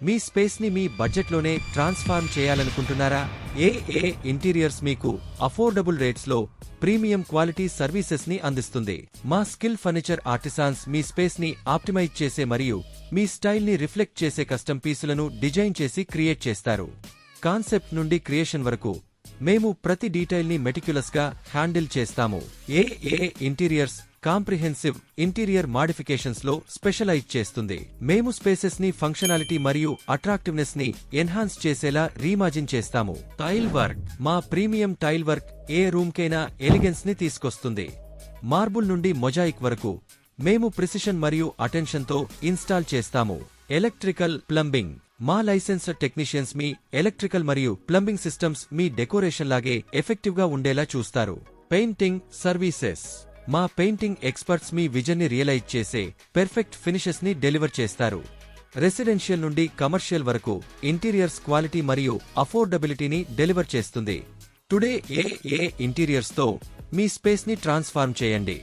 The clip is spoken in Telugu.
మీ స్పేస్ ని మీ బడ్జెట్లోనే ట్రాన్స్ఫార్మ్ చేయాలనుకుంటున్నారా? ఏ ఇంటీరియర్స్ మీకు అఫోర్డబుల్ రేట్స్ లో ప్రీమియం క్వాలిటీ సర్వీసెస్ ని అందిస్తుంది. మా స్కిల్ ఫర్నిచర్ ఆర్టిసాన్స్ మీ స్పేస్ ని ఆప్టిమైజ్ చేసే మరియు మీ స్టైల్ ని రిఫ్లెక్ట్ చేసే కస్టమ్ పీసులను డిజైన్ చేసి క్రియేట్ చేస్తారు. కాన్సెప్ట్ నుండి క్రియేషన్ వరకు మేము ప్రతి డీటెయిల్ ని మెటిక్యులస్ గా హ్యాండిల్ చేస్తాము. ఏ ఇంటీరియర్స్ కాంప్రిహెన్సివ్ ఇంటీరియర్ మాడిఫికేషన్స్ లో స్పెషలైజ్ చేస్తుంది. మేము స్పేసెస్ ని ఫంక్షనాలిటీ మరియు అట్రాక్టివ్నెస్ ని ఎన్హాన్స్ చేసేలా రీఇమాజిన్ చేస్తాము. టైల్ వర్క్ మా ప్రీమియం టైల్ వర్క్ ఏ రూమ్ కైనా ఎలిగెన్స్ ని తీసుకొస్తుంది. మార్బుల్ నుండి మొజాయిక్ వరకు మేము ప్రిసిషన్ మరియు అటెన్షన్ తో ఇన్స్టాల్ చేస్తాము. ఎలక్ట్రికల్ ప్లంబింగ్ మా లైసెన్స్డ్ టెక్నీషియన్స్ మీ ఎలక్ట్రికల్ మరియు ప్లంబింగ్ సిస్టమ్స్ మీ డెకరేషన్ లాగే ఎఫెక్టివ్ గా ఉండేలా చూస్తారు. పెయింటింగ్ సర్వీసెస్ మా పెయింటింగ్ ఎక్స్పర్ట్స్ మీ విజన్ ని రియలైజ్ చేసే పెర్ఫెక్ట్ ఫినిషెస్ ని డెలివర్ చేస్తారు. రెసిడెన్షియల్ నుండి కమర్షియల్ వరకు ఇంటీరియర్స్ క్వాలిటీ మరియు అఫోర్డబిలిటీని డెలివర్ చేస్తుంది. టుడే ఏ ఇంటీరియర్స్ తో మీ స్పేస్ ని ట్రాన్స్ఫార్మ్ చేయండి.